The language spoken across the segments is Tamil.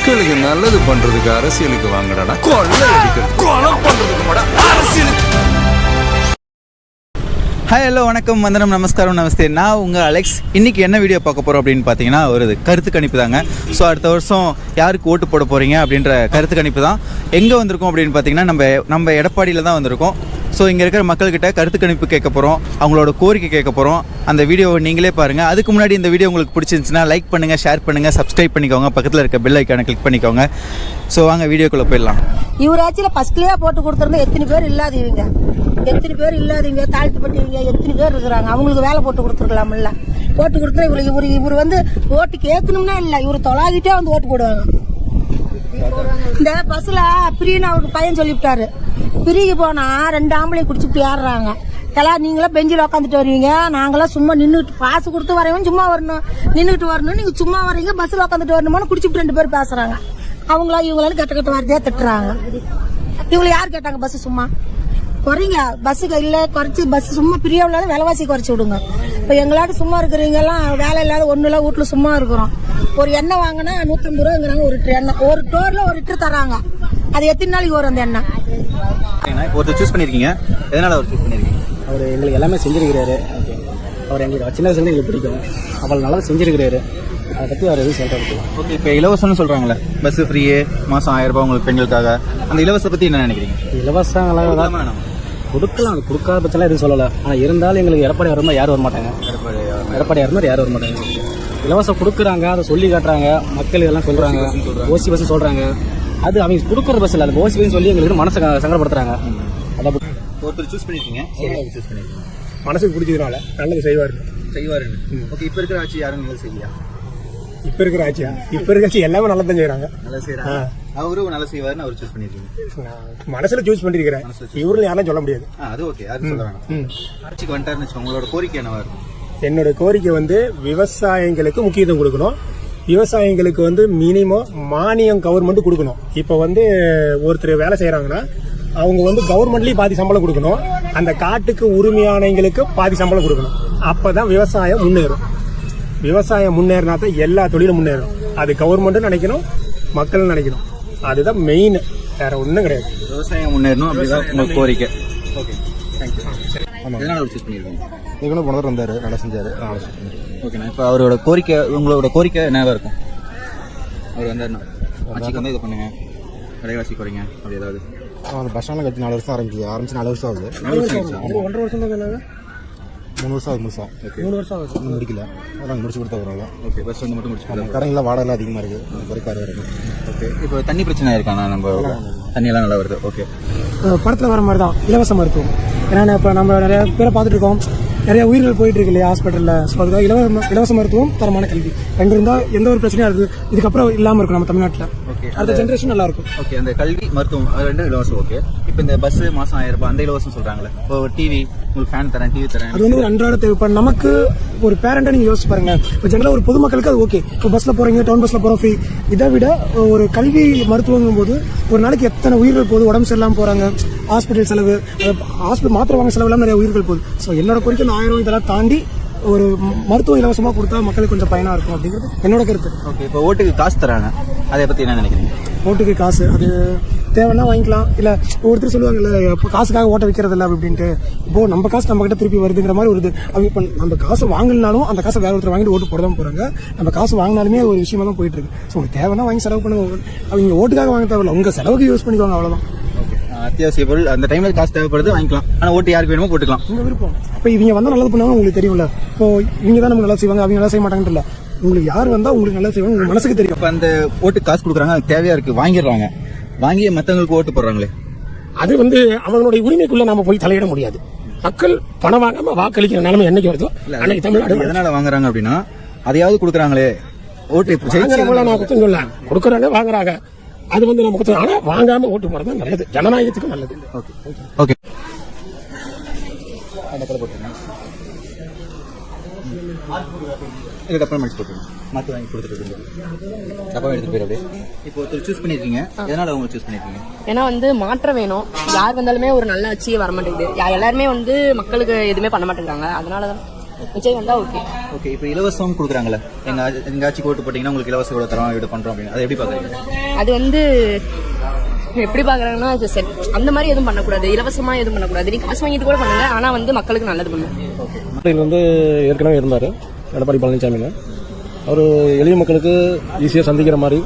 மக்களுக்கு நல்லது பண்றதுக்கு அரசியலுக்கு வாங்கடா, கொள்ளை அடிக்கிறது கொலை பண்றதுக்கு அரசியலுக்கு. ஹாய், ஹலோ, வணக்கம், வந்தனம், நமஸ்காரம், நமஸ்தே. நான் உங்கள் அலெக்ஸ். இன்றைக்கி என்ன வீடியோ பார்க்க போகிறோம் அப்படின்னு பார்த்தீங்கன்னா, ஒரு கருத்து கணிப்பு தாங்க. ஸோ அடுத்த வருஷம் யாருக்கு ஓட்டு போட போகிறீங்க அப்படின்ற கருத்து கணிப்பு தான். எங்கே வந்திருக்கோம் அப்படின்னு பார்த்தீங்கன்னா, நம்ம எடப்பாடியில் தான் வந்திருக்கோம். ஸோ இங்கே இருக்கிற மக்கள்கிட்ட கருத்து கணிப்பு கேட்க போகிறோம், அவங்களோட கோரிக்கை கேட்க போகிறோம். அந்த வீடியோவை நீங்களே பாருங்கள். அதுக்கு முன்னாடி இந்த வீடியோ உங்களுக்கு பிடிச்சிருந்துச்சுன்னா லைக் பண்ணுங்கள், ஷேர் பண்ணுங்கள், சப்ஸ்கிரைப் பண்ணிக்கோங்க, பக்கத்தில் இருக்க பெல் ஐக்கானை கிளிக் பண்ணிக்கோங்க. ஸோ வாங்க வீடியோக்குள்ளே போயிடலாம். இவராச்சும் ஃபர்ஸ்ட்லேயே போட்டு கொடுத்துருந்தா எத்தனை பேர் இல்லாதவங்க தாழ்த்துப்பட்டவங்க எத்தனை பேர் இருக்கிறாங்க, அவங்களுக்கு வேலை போட்டு கொடுத்துருக்கலாம்ல. போட்டு கொடுத்தா இவர் வந்து ஓட்டு கேட்கணும்னா இல்லை, இவர் தொலாகிட்டே வந்து ஓட்டு போடுவாங்க. இந்த பஸ்ல பிரியன்னு அவருக்கு பையன் சொல்லிவிட்டாரு, பிரிக்கு போனா 2 ஆம்பளை குடிச்சுட்டு ஏறுறாங்க. எல்லாம் நீங்களாம் பெஞ்சில் உட்காந்துட்டு வருவீங்க, நாங்களாம் சும்மா நின்றுட்டு காசு கொடுத்து வரையும் சும்மா வரணும், நின்றுட்டு வரணும், நீங்க சும்மா வரீங்க, பஸ்ல உட்காந்துட்டு வரணுமான்னு குடிச்சுட்டு 2 பேர் பேசுறாங்க. அவங்களா இவங்களால கெட்ட வார்த்தையா திட்டுறாங்க. இவங்களை யார் கேட்டாங்க பஸ் சும்மா குறைங்க, பஸ்ஸுக்கு இல்லை குறைச்சி பஸ் சும்மா பிரியா இல்லாத விலைவாசி குறைச்சி விடுங்க. இப்போ எங்களாட்டு சும்மா இருக்கிறவங்க எல்லாம் வேலை இல்லாத ஒன்றும் இல்லை, வீட்டில் சும்மா இருக்கிறோம். ஒரு எண்ணெய் வாங்கினா 150 ரூபாங்கிறாங்க ஒரு லிட்டர் எண்ணெய். ஒரு டோர்ல 1 லிட்டர் தராங்க. அது எத்தனை நாளைக்கு வரும் அந்த எண்ணெய்? ஒருத்தர் சூஸ் பண்ணிருக்கீங்க, எதனால அவர் சூஸ் பண்ணிருக்கீங்க? அவர் எங்களுக்கு எல்லாமே செஞ்சிருக்கிறாரு. அவர் எங்களுக்கு சின்ன வயசுலேருந்து எங்களுக்கு பிடிக்கும், அவள் நல்லா செஞ்சிருக்கிறாரு. அதை பற்றி அவர் எதுவும் சொல்கிறது. ஓகே, இப்போ இலவசம்னு சொல்கிறாங்களே, பஸ் ஃப்ரீயே, மாதம் 1000 ரூபாய் உங்களுக்கு பெண்களுக்காக, அந்த இலவசத்தை பற்றி என்ன நினைக்கிறீங்க? இலவசங்களாக கொடுக்கலாம், அது கொடுக்காத பட்சம்லாம் எதுவும் சொல்லலை. ஆனால் இருந்தாலும் எங்களுக்கு எடப்பாடி வரும்போது யாரும் வரமாட்டாங்க, எடப்பாடி வரும்போது யாரும் வரமாட்டாங்க. இலவசம் கொடுக்குறாங்க, அதை சொல்லி காட்டுறாங்க, மக்கள் இதெல்லாம் சொல்கிறாங்க, ஓசி பஸ் சொல்கிறாங்க. அது அவங்க கொடுக்குற பஸ் இல்லை, அது ஓசி பஸ் சொல்லி எங்களுக்கு மனசை சங்கடப்படுத்துறாங்க. அதை ஒருத்தர் சூஸ் பண்ணிருக்கீங்க, சூஸ் பண்ணிருக்கீங்க, மனசுக்கு பிடிச்சதுனால நல்லது செய்வாரு. ஓகே, இப்போ இருக்கிற ஆட்சி யாரும் நல்லது செய்யலையா? இப்ப இருக்கிற ஆட்சி எல்லாமே நல்லா தான் செய்யறாங்க. நல்லா செய்யறாங்க, அவரும் நல்லா செய்வாருன்னு அவர் சூஸ் பண்ணிருக்கீங்க. மனசுல சூஸ் பண்ணிருக்கிறேன், இவருன்னு யாரும் சொல்ல முடியாது. அது ஓகே, அது சொல்றாங்க. ஆட்சிக்கு வந்துட்டாருன்னு வச்சுக்கோங்க, உங்களோட கோரிக்கை என்னவா இருக்கும்? என்னோட கோரிக்கை வந்து விவசாயிகளுக்கு முக்கியத்துவம் கொடுக்கணும். விவசாயிகளுக்கு வந்து மினிமம் மானியம் கவர்மெண்ட் கொடுக்கணும். இப்ப வந்து ஒருத்தர் வேலை செய்யறாங்கன்னா அவங்க வந்து கவர்மெண்ட்லயும் பாதி சம்பளம் கொடுக்கணும், அந்த காட்டுக்கு உரிமையானவங்களுக்கு பாதி சம்பளம் கொடுக்கணும். அப்பதான் விவசாயம் முன்னேறும். விவசாயம் முன்னேறினா தான் எல்லா தொழிலும் முன்னேறும். அது கவர்மெண்ட்டும் நினைக்கணும், மக்களும் நினைக்கணும். அதுதான் மெயின், வேற ஒன்றும் கிடையாது. விவசாயம் முன்னேறணும், அப்படிதான் உங்க கோரிக்கை. Okay, thank you. எதனால அவர் சூஸ் பண்ணிருக்கீங்க? போனவர் வந்தாரு, நல்லா செஞ்சாரு. ஓகேண்ணா, இப்போ அவரோட கோரிக்கை, உங்களோட கோரிக்கை என்னவா இருக்கும்? அவர் வந்தாருன்னா ஆட்சிக்கு வந்து இது பண்ணுங்க, விலைவாசி குறைங்க, அப்படி ஏதாவது. அந்த பஸ் ஸ்டாண்ட்ல கட்டி 4 வருஷம் ஆரம்பிச்சு 4 வருஷம் ஆகுது. 1.5 வருஷம் தான் 3 வருஷம் ஆகுது. 3 வருஷம் ஆகுது. இன்னும் முடிக்கல, அதான் முடிச்சு கொடுத்தா வரும். ஓகே, பஸ் வந்து மட்டும் முடிச்சு. கரண்ட்ல வாடகை அதிகமாக இருக்கு, குறைக்காரு இருக்கு. ஓகே, இப்போ தண்ணி பிரச்சனை இருக்காண்ணா? நம்ம தண்ணி எல்லாம் நல்லா வருது. ஓகே, படத்தில் வர மாதிரி தான் இலவச மருத்துவம். ஏன்னா இப்போ நம்ம நிறைய பேரை பார்த்துட்டு இருக்கோம், நிறைய உயிர்கள் போயிட்டு இருக்கு இல்லையா ஹாஸ்பிட்டலில். ஸோ அதுக்காக இலவச மருத்துவம், தரமான கல்வி 2 இருந்தால் எந்த ஒரு பிரச்சனையும் இருக்குது இதுக்கப்புறம் இல்லாமல் இருக்கும் நம்ம தமிழ்நாட்டில். ஓகே, அடுத்த ஜென்ரேஷன் நல்லா இருக்கும். ஓகே, அந்த கல்வி மருத்துவம் அது 2 இலவசம். ஓகே, இப்போ இந்த பஸ் மாதம் 1000 ரூபாய் அந்த இலவசம் சொல்கிறாங்களே, இப்போ டிவி உங்களுக்கு ஃபேன் தரேன், டிவி தரேன், அது வந்து ஒரு அன்றாட தேவை. இப்போ நமக்கு ஒரு பேரண்ட்டை நீங்கள் யோசிச்சு பாருங்க. இப்போ ஜெனரலாக ஒரு பொதுமக்களுக்கு அது ஓகே, இப்போ பஸ்ஸில் போகிறீங்க, டவுன் பஸ்ஸில் போகிறோம் ஃப்ரீ. இதை விட ஒரு கல்வி மருத்துவங்கும் போது ஒரு நாளைக்கு எத்தனை உயிர்கள் போகுது, உடம்பு சரியில்லாமல் போகிறாங்க, ஹாஸ்பிட்டல் செலவு, ஹாஸ்பிட்டல் மாத்திரை வாங்க செலவு எல்லாம் நிறைய உயிர்கள் போகுது. ஸோ என்னோட கோரிக்கை 1000 இதெல்லாம் தாண்டி ஒரு மருத்துவம் இலவசமாக கொடுத்தா மக்களுக்கு கொஞ்சம் பயனா இருக்கும் அப்படிங்கிறது என்னோட கருத்து. ஓகே, இப்போ ஓட்டுக்கு காசு தராங்க, அதை பற்றி என்ன நினைக்கிறீங்க? ஓட்டுக்கு காசு அது தேவைன்னா வாங்கிக்கலாம், இல்லை ஒருத்தர் சொல்லுவாங்கல்ல இப்போ காசுக்காக ஓட்ட வைக்கிறது இல்லை அப்படின்ட்டு. இப்போ நம்ம காசு நம்ம கிட்ட திருப்பி வருதுங்கிற மாதிரி வருது. அவங்க இப்போ நம்ம காசு வாங்கினாலும் அந்த காசை வேற ஒருத்தர் வாங்கிட்டு ஓட்டு போட தான் போறாங்க. நம்ம காசு வாங்கினாலுமே ஒரு விஷயமா தான் போயிட்டு இருக்கு. ஸோ உங்களுக்கு தேவைன்னா வாங்கி செலவு பண்ணுங்க, அவங்க ஓட்டுக்காக வாங்க தேவையில்ல, உங்க செலவுக்கு யூஸ் பண்ணிக்குவாங்க, அவ்வளவுதான். அத்தியாவசிய பொருள் அந்த டைம்ல காசு தேவைப்படுது, வாங்கிக்கலாம். ஆனால் ஓட்டு யாருக்கு வேணுமோ போட்டுக்கலாம், உங்க விருப்பம். இப்போ இவங்க வந்தால் நல்லது பண்ணுவாங்க, உங்களுக்கு தெரியும்ல. இப்போ இவங்க தான் நமக்கு நல்லா செய்வாங்க, அவங்க நல்லா செய்ய மாட்டாங்கன்னு இல்லை. உங்களுக்கு யார் வந்தா உங்களுக்கு நல்லா செய்வாங்க, உங்க மனசுக்கு தெரியும். இப்போ அந்த ஓட்டு காசு கொடுக்குறாங்க, அது தேவையா இருக்கு, வாங்கிடுறாங்க, வாங்கி மற்றவங்களுக்கு ஓட்டு போடுறாங்களே, அது வந்து அவங்களுடைய உரிமைக்குள்ள நாம போய் தலையிட முடியாது. மக்கள் பணம் வாங்காம வாக்களிக்கிற நிலைமை என்னைக்கு வருதோ அன்னைக்கு தமிழ்நாடு. எதனால வாங்குறாங்க அப்படின்னா, அதையாவது கொடுக்குறாங்களே, ஓட்டு நான் குத்தம் சொல்ல கொடுக்குறாங்க, வாங்குறாங்க, அது வந்து நம்ம குத்தம். ஆனா வாங்காம ஓட்டு போறது நல்லது, ஜனநாயகத்துக்கு நல்லது. ஓகே, இதுக்கப்புறம் முடிச்சு போட்டுருங்க, மாற்றி வாங்கி கொடுத்துட்டு அப்போ எடுத்துட்டு போயிரு. அப்படியே இப்போ ஒருத்தர் சூஸ் பண்ணிருக்கீங்க, எதனால அவங்க சூஸ் பண்ணிருக்கீங்க? ஏன்னா வந்து மாற்றம் வேணும், யார் வந்தாலுமே ஒரு நல்ல ஆட்சியே வர மாட்டேங்குது, எல்லாருமே வந்து மக்களுக்கு எதுவுமே பண்ண மாட்டேங்கிறாங்க, அதனாலதான். விஜய் வந்தா ஓகே. ஓகே, இப்போ இலவசம் கொடுக்குறாங்களே, எங்க ஆட்சிக்கு ஓட்டு போட்டிங்கன்னா உங்களுக்கு இலவசம் இவ்வளோ தரோம் இது பண்ணுறோம் அப்படின்னு, அதை எப்படி பார்க்குறீங்க? அது வந்து எப்படி பாக்குறாங்கன்னா அது செட் அந்த மாதிரி எதுவும் பண்ணக்கூடாது, இலவசமா எதுவும் பண்ணக்கூடாது. நீ காசு வாங்கிட்டு கூட பண்ணுங்க, ஆனா வந்து மக்களுக்கு நல்லது பண்ணுங்க. வந்து ஏற்கனவே இருந்தார் எடப்பாடி பழனிசாமி. அவர் எளிய மக்களுக்கு ஈஸியாக சந்திக்கிற மாதிரி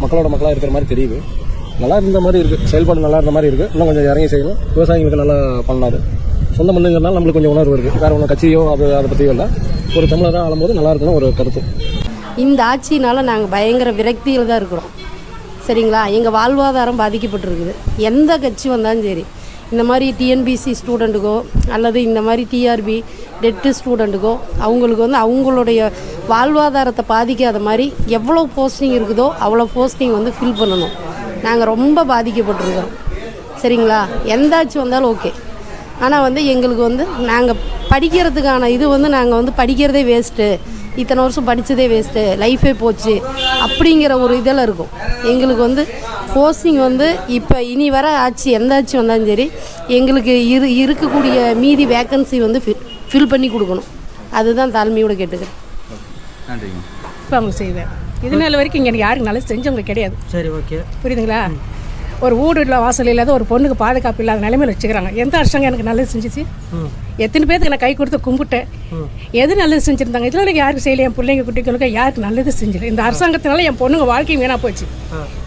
மக்களோட மக்களாக இருக்கிற மாதிரி தெரியுது. நல்லா இருந்த மாதிரி இருக்குது, செயல்பாடு நல்லா இருந்த மாதிரி இருக்குது. இன்னும் கொஞ்சம் இறங்கி செய்யணும். விவசாயிகளுக்கு நல்லா பண்ணாரு. சொந்த மண்ணுங்கிறனால நம்மளுக்கு கொஞ்சம் உணர்வு இருக்குது. வேறு ஒன்றும் கட்சியோ அதை பற்றியோ இல்லை. ஒரு தமிழராக ஆளும்போது நல்லா இருக்கணும் ஒரு கருத்து. இந்த ஆட்சியினால் நாங்கள் பயங்கர விரக்தியில் தான் இருக்கிறோம். சரிங்களா, எங்கள் வாழ்வாதாரம் பாதிக்கப்பட்டிருக்குது. எந்த கட்சி வந்தாலும் சரி, இந்த மாதிரி டிஎன்பிசி ஸ்டூடெண்ட்டுக்கோ அல்லது இந்த மாதிரி டிஆர்பி டெட்டு ஸ்டூடெண்ட்டுக்கோ அவங்களுக்கு வந்து அவங்களுடைய வாழ்வாதாரத்தை பாதிக்காத மாதிரி எவ்வளோ போஸ்டிங் இருக்குதோ அவ்வளோ போஸ்டிங் வந்து ஃபில் பண்ணணும். நாங்கள் ரொம்ப பாதிக்கப்பட்டிருக்கிறோம். சரிங்களா, எந்த ஆட்சி வந்தாலும் ஓகே. ஆனால் வந்து எங்களுக்கு வந்து நாங்கள் படிக்கிறதுக்கான இது வந்து நாங்கள் வந்து படிக்கிறதே வேஸ்ட்டு, இத்தனை வருஷம் படித்ததே வேஸ்ட்டு, லைஃபே போச்சு அப்படிங்கிற ஒரு இதில் இருக்கும். எங்களுக்கு வந்து போஸ்டிங் வந்து இப்போ இனி வர ஆட்சி எந்த ஆட்சி வந்தாலும் சரி எங்களுக்கு இருக்கக்கூடிய மீதி வேக்கன்சி வந்து ஃபில் பண்ணி கொடுக்கணும். அதுதான் தாழ்மையோடு கேட்டுக்கிறேன். நன்றிங்க. இப்போ அவங்க செய்வேன். இது நாள் வரைக்கும் இங்கே எனக்கு யாருக்கு நல்லா செஞ்சவங்க கிடையாது. சரி, ஓகே, புரியுதுங்களா? ஒரு வீடு இல்லை, வாசல் இல்லாத ஒரு பொண்ணுக்கு பாதுகாப்பு இல்லாத நிலைமையில் வச்சுக்கிறாங்க. எந்த அரசாங்கம் எனக்கு நல்லது செஞ்சிச்சு? எத்தனை பேருக்கு நான் கை கொடுத்து கும்பிட்டேன். எது நல்லது செஞ்சுருந்தாங்க? இதில் எனக்கு யாருக்கு செய்யலை. என் பிள்ளைங்க குட்டிகளுக்கு யாருக்கு நல்லது செஞ்சல. இந்த அரசாங்கத்தினால என் பொண்ணுங்க வாழ்க்கையும் வீணாக போச்சு.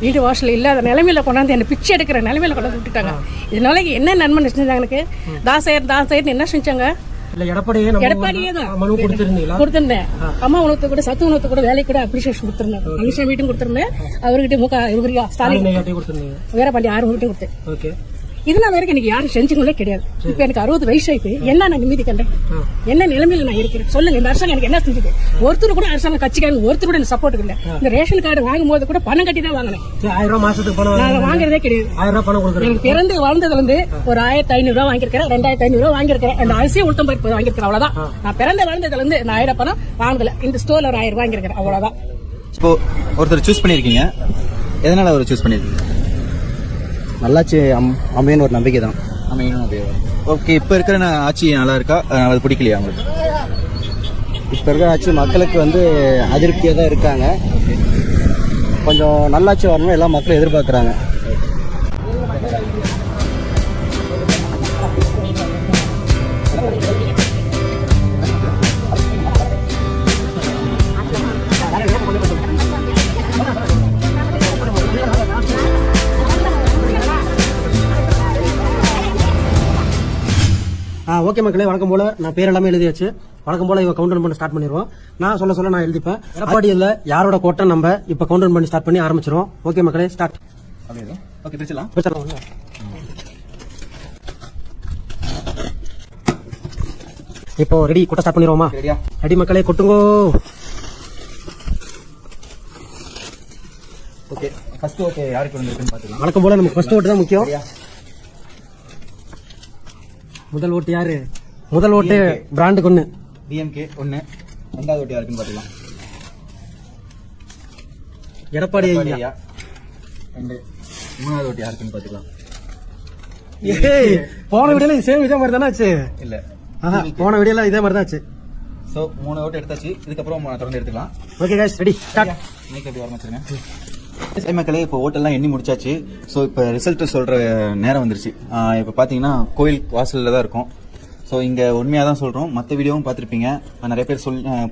வீடு வாசல் இல்லாத நிலைமையில் கொண்டாந்து என்னை பிச்சை எடுக்கிற நிலைமையில் கொண்டாந்து விட்டுட்டாங்க. இதனால என்ன நன்மை செஞ்சாங்க எனக்கு? தாசாயிரம் என்ன செஞ்சாங்க? எடப்பாடியே தான் கொடுத்திருந்தேன். அம்மா உணவு கூட சத்து உணவு கூட வேலைக்கு கூட அப்ரிசியேஷன் கொடுத்திருந்தேன். மனுஷன் வீட்டும் கொடுத்திருந்தேன். அவர்கிட்ட ஸ்டாலின் வீரபாண்டி 6 வீட்டும் கொடுத்தேன். இதனால வரைக்கும் எனக்கு யாரும் செஞ்சவங்களே கிடையாது. இப்ப எனக்கு 60 வயசு ஆயிட்டு என்ன நான் நிம்மதி கண்டேன்? என்ன நிலைமையில நான் இருக்கிறேன் சொல்லுங்க. இந்த அரசாங்கம் எனக்கு என்ன செஞ்சது? ஒருத்தர் கூட அரசாங்கம் கட்சிக்காரங்க ஒருத்தர் கூட எனக்கு சப்போர்ட் இல்லை. இந்த ரேஷன் கார்டு வாங்கும் போது கூட பணம் கட்டி தான் வாங்கினேன். 1000 மாசத்துக்கு பணம் நான் வாங்குறதே கிடையாது. 1000 பணம் கொடுக்குறேன். எனக்கு பிறந்து வாழ்ந்ததுல இருந்து ஒரு 1500 ரூபாய் வாங்கியிருக்கிறேன், 2500 ரூபாய் வாங்கியிருக்கிறேன். அந்த அரிசியை உளுத்தம் பருப்பு வாங்கியிருக்கிறேன். அவ்வளவுதான். நான் பிறந்த வாழ்ந்ததுல இருந்து நான் 1000 பணம் வாங்கல. இந்த ஸ்டோர்ல ஒரு 1000 வாங்கியிருக்கிறேன். அவ்வளவுதான். இப்போ ஒருத்தர் சூஸ் பண்ணியிருக்கீங்க, எதனால அவர் சூஸ் பண்ணியிருக்கீங்க? நல்லாச்சு அமையன்னு ஒரு நம்பிக்கை தான். ஓகே, இப்போ இருக்கிற ஆட்சி நல்லா இருக்கா? அது பிடிக்கலையா உங்களுக்கு? இப்போ இருக்கிற ஆட்சி மக்களுக்கு வந்து அதிருப்தியாக தான் இருக்காங்க. கொஞ்சம் நல்லாட்சி வரணும் எல்லா மக்களும் எதிர்பார்க்குறாங்க. ஓகே மக்களே, வழக்கம் போல நான் பேர் எல்லாமே எழுதியாச்சு. வழக்கம் போல இவ கவுண்டர் பண்ண ஸ்டார்ட் பண்ணிடுவோம். நான் சொல்ல நான் எழுதிப்பேன். எடப்பாடியில் யாரோட கோட்டை நம்ம இப்போ கவுண்டர் பண்ணி ஸ்டார்ட் பண்ணி ஆரம்பிச்சிருவோம். ஓகே மக்களே, ஸ்டார்ட். ஓகே, பிரிச்சலாம். இப்போ ரெடி, கொட்ட ஸ்டார்ட் பண்ணிடுவோமா? ரெடி மக்களே, கொட்டுங்கோ. ஓகே, ஃபர்ஸ்ட் ஓட்டு யாருக்கு வந்திருக்குன்னு பார்த்துக்கலாம். வழக்கம் போல நமக்கு ஃபர்ஸ்ட் ஓட்டு தான் முக்கியம். முதல் ஓட்டு யாரு? முதல் ஓட்டு பிராண்டுக்கு 1, டிஎம்கே 1. ரெண்டாவது ஓட்டு யாருக்குன்னு பார்த்துக்கலாம். எடப்பாடி ஐயா 2. மூணாவது ஓட்டு யாருக்குன்னு பார்த்துக்கலாம். போன வீடியோல சேம் இதே மாதிரி தானே ஆச்சு? இல்ல, போன வீடியோல இதே மாதிரி தான் ஆச்சு. ஸோ 3 ஓட்டு எடுத்தாச்சு. இதுக்கப்புறம் தொடர்ந்து எடுத்துக்கலாம். Okay guys, ready, start. இன்னைக்கு எப்படி ஆரம்பிச்சிருங்க மக்களே. இப்போ ஓட்டெல்லாம் எண்ணி முடிச்சாச்சு. ஸோ இப்போ ரிசல்ட் சொல்கிற நேரம் வந்துருச்சு. இப்போ பார்த்தீங்கன்னா கோயில் வாசலில் தான் இருக்கும். ஸோ இங்கே உண்மையாக தான் சொல்கிறோம். மற்ற வீடியோவும் பார்த்துருப்பீங்க. நிறைய பேர்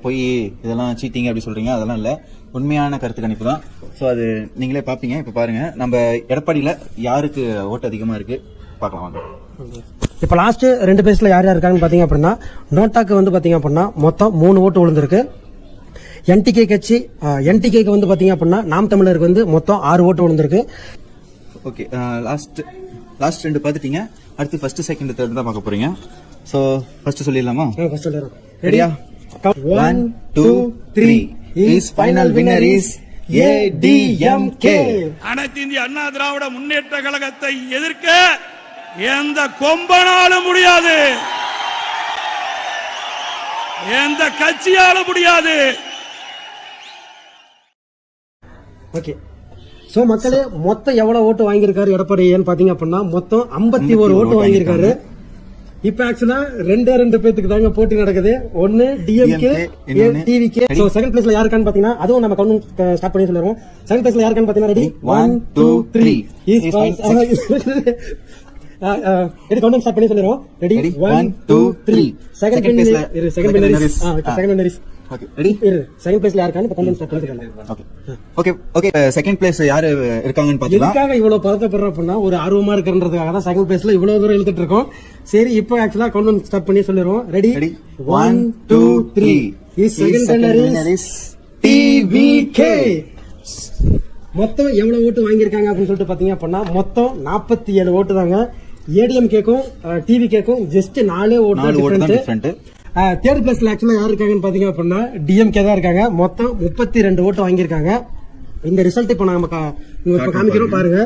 போய் இதெல்லாம் சீட்டிங் அப்படி சொல்கிறீங்க. அதெல்லாம் இல்லை, உண்மையான கருத்து கணிப்பு தான். ஸோ அது நீங்களே பார்ப்பீங்க. இப்போ பாருங்கள், நம்ம எடப்பாடியில் யாருக்கு ஓட்டு அதிகமாக இருக்குது பார்க்கலாம் வாங்க. இப்போ லாஸ்ட் 2 பேஸ்ல யார் யார் இருக்காங்கன்னு பார்த்தீங்க அப்படின்னா, நோட்டாக்கு வந்து பார்த்தீங்க அப்படின்னா மொத்தம் 3 ஓட்டு விழுந்திருக்கு. என்டிகே கட்சி என்டிகேக்கு வந்து பாத்தீங்க அப்படின்னா நாம் தமிழருக்கு வந்து மொத்தம் 6 ஓட்டு விழுந்திருக்கு. ஓகே, லாஸ்ட் 2 பார்த்துட்டீங்க. அடுத்து ஃபர்ஸ்ட், செகண்ட், தேர்ட் தான் பார்க்க போறீங்க. ஸோ ஃபர்ஸ்ட் சொல்லிடலாமா? ஃபர்ஸ்ட் சொல்லிடுறோம். ரெடியா? 1 2 3. Is final winner is ADMK. அனைத்து இந்திய அண்ணா திராவிட முன்னேற்ற கழகத்தை எதிர்க்க எந்த கொம்பனாலும் முடியாது, எந்த கட்சியாலும் முடியாது. ஓகே, சோ மக்களே, மொத்தம் எவ்வளவு ஓட்டு வாங்கியிருக்காரு எடப்பாடி பாத்தீங்க அப்படின்னா மொத்தம் 51 ஓட்டு வாங்கியிருக்காரு. இப்ப ஆக்சுவலா ரெண்டு பேத்துக்கு தாங்க போட்டி நடக்குது. ஒன்னு டிஎம்கே, டிவிகே. சோ செகண்ட் பிளேஸ்ல யாருக்கான்னு பாத்தீங்கன்னா அதுவும் நம்ம கவுண்ட் ஸ்டார்ட் பண்ணி சொல்லிடுவோம். செகண்ட் பிளேஸ்ல யாருக்கான்னு பாத்தீங்கன்னா ரெடி 1 2 3 இது கவுண்ட் ஸ்டார்ட் பண்ணி சொல்லிடுவோம். Ready 1 2 3 second place okay ready second பிளேஸ்ல யாருக்கான்னு இப்ப கவுண்ட் ஸ்டார்ட் பண்ணிக்கலாம். ஓகே செகண்ட் பிளேஸ் யாரு இருக்காங்கன்னு பாத்தீங்கன்னா எதுக்காக இவ்வளவு பதட்டப்படுறோம் அப்படின்னா ஒரு ஆர்வமா இருக்குன்றதுக்காக தான் செகண்ட் பிளேஸ்ல இவ்வளவு தூரம் இழுத்துட்டு இருக்கோம். சரி இப்போ ஆக்சுவலா கவுண்ட் ஸ்டார்ட் பண்ணி சொல்லிடுவோம். Ready 1 2 3 second winner is TVK. மொத்தம் எவ்வளவு ஓட்டு வாங்கியிருக்காங்க அப்படின்னு சொல்லிட்டு பாத்தீங்க அப்படின்னா மொத்தம் 47 ஓட்டு தாங்க. ஏடிஎம்கேக்கும் டிவிகேக்கும் ஜஸ்ட் 4 ஓட்டு டிஃபரெண்ட். தேர்ட் பிளேஸ்ல ஆக்சுவலா யார் இருக்காங்கன்னு பாத்தீங்க அப்படின்னா டிஎம்கே தான் இருக்காங்க. மொத்தம் 32 ஓட்டு வாங்கியிருக்காங்க. இந்த ரிசல்ட் இப்போ நம்ம காமிக்கிறோம் பாருங்க.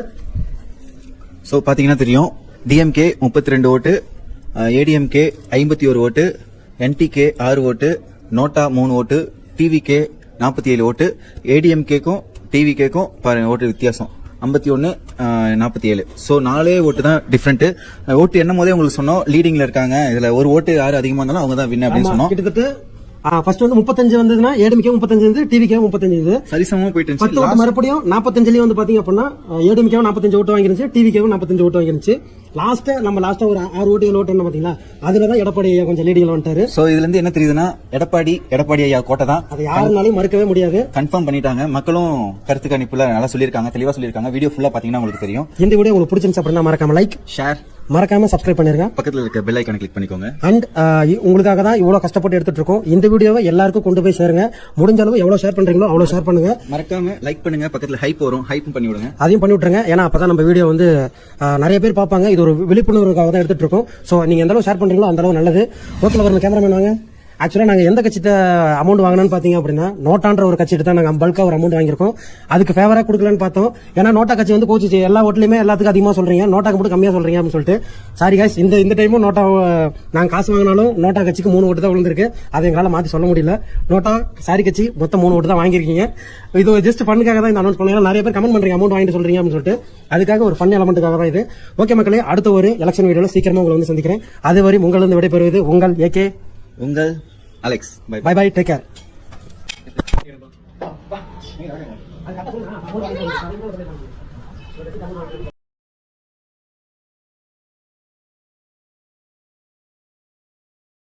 சோ பாத்தீங்கன்னா தெரியும் டிஎம்கே 32 ஓட்டு, ஏடிஎம்கே 51 ஓட்டு, என்டிகே 6 ஓட்டு, நோட்டா 3 ஓட்டு, டிவிகே 47 ஓட்டு. ஏடிஎம்கேக்கும் டிவிகேக்கும் பாருங்க ஓட்டு வித்தியாசம் 51 47. ஸோ 4 ஓட்டு தான் டிஃப்ரெண்ட். ஓட்டு எண்ணும் போதே உங்களுக்கு சொன்னோம் லீடிங்ல இருக்காங்க. இதுல ஒரு ஓட்டு யாரு அதிகமா இருந்தாலும் அவங்க தான் வின் அப்படின்னு சொன்னோம். கிட்டத்தட்ட ஃபர்ஸ்ட் வந்து 35 வந்ததுன்னா ஏடிஎம்கே 35 இருந்து டிவிகே 35 இருந்து சரிசமமா போயிட்டு 10 ஓட்டு மறுபடியும் 45லயும் வந்து பாத்தீங்க அப்படின்னா ஏடிஎம்கே 45 ஓட்டு வாங்கிருந்துச்சு, டிவிகே 45 ஓட்டு வாங்கிருந்துச்சு. லாஸ்டா ஒரு 6 ஓட்டு 7 ஓட்டு பாத்தீங்களா அதுலதான் எடப்பாடி ஐயா கொஞ்சம் லீடிங்ல வந்துட்டாரு. சோ இதுல இருந்து என்ன தெரியுதுன்னா எடப்பாடி ஐயா கோட்டை தான். அதை யாருனாலையும் மறுக்கவே முடியாது. கன்ஃபார்ம் பண்ணிட்டாங்க. மக்களும் கருத்து கணிப்புல நல்லா சொல்லியிருக்காங்க, தெளிவா சொல்லியிருக்காங்க. வீடியோ ஃபுல்லா பாத்தீங்கன்னா உங்களுக்கு தெரியும். இந்த வீடியோ உங்களுக்கு பிடிச்சிருந்துச்சு அப்படின்னா மறக்காம லைக் ஷேர் மறக்காம சப்ஸ்கிரைப் பண்ணிருங்க. பக்கத்துல இருக்க பெல் ஐகானை கிளிக் பண்ணிக்கோங்க. அண்ட் உங்களுக்காக தான் இவ்வளவு கஷ்டப்பட்டு எடுத்துட்டு இருக்கோம். இந்த வீடியோவை எல்லாருக்கும் கொண்டு போய் சேருங்க. முடிஞ்ச அளவு எவ்வளவு ஷேர் பண்றீங்களோ அவ்வளவு ஷேர் பண்ணுங்க. மறக்காம லைக் பண்ணுங்க. பக்கத்துல ஹைப் வரும், ஹைப் பண்ணி விடுங்க. அதையும் பண்ணி விட்டுருங்க. ஏன்னா அப்பதான் நம்ம வீடியோ வந்து நிறைய பேர் பார்ப்பாங்க. இது ஒரு விழிப்புணர்வுக்காக தான் எடுத்துட்டு இருக்கோம். சோ நீங்க எந்த அளவு ஷேர் பண்றீங்களோ அந்த அளவு நல்லது. ஓட்டுல வர கேமராமேன் வாங்க. ஆக்சுவலா நாங்க எந்த கட்சிட்ட அமௌண்ட் வாங்கினோம்னு பாத்தீங்க அப்படின்னா நோட்டான்ற ஒரு கட்சிட்டு தான் நாங்க பல்கா ஒரு அமௌண்ட் வாங்கியிருக்கோம். அதுக்கு ஃபேவரா கொடுக்கலன்னு பார்த்தோம். ஏன்னா நோட்டா கட்சி வந்து கோச்சிச்சு எல்லா ஓட்டுலயுமே எல்லாத்துக்கும் அதிகமா சொல்றீங்க, நோட்டாக்கு மட்டும் கம்மியா சொல்றீங்க அப்படின்னு சொல்லிட்டு. சாரி காய்ஸ், இந்த டைமும் நோட்டா நாங்க காசு வாங்கினாலும் நோட்டா கட்சிக்கு 3 ஓட்டு தான் விழுந்திருக்கு. அதை எங்களால மாத்தி சொல்ல முடியல. நோட்டா சாரி கட்சி மொத்தம் 3 ஓட்டு தான் வாங்கியிருக்கீங்க. இது ஜஸ்ட் ஃபண்ணுக்காக தான் இந்த அனௌன்ஸ் பண்ணுங்க. நிறைய பேர் கமெண்ட் பண்றீங்க அமௌண்ட் வாங்கிட்டு சொல்றீங்க அப்படின்னு சொல்லிட்டு. அதுக்காக ஒரு ஃபன் எலமெண்ட்டுக்காக தான் இது. ஓகே மக்களே, அடுத்த ஒரு எலெக்ஷன் வீடியோல சீக்கிரமா உங்களை வந்து சந்திக்கிறேன். அதுவரை உங்களிருந்து விடைபெறுவது உங்கள் ஏகே, உங்கள் Alex. Bye bye, take care.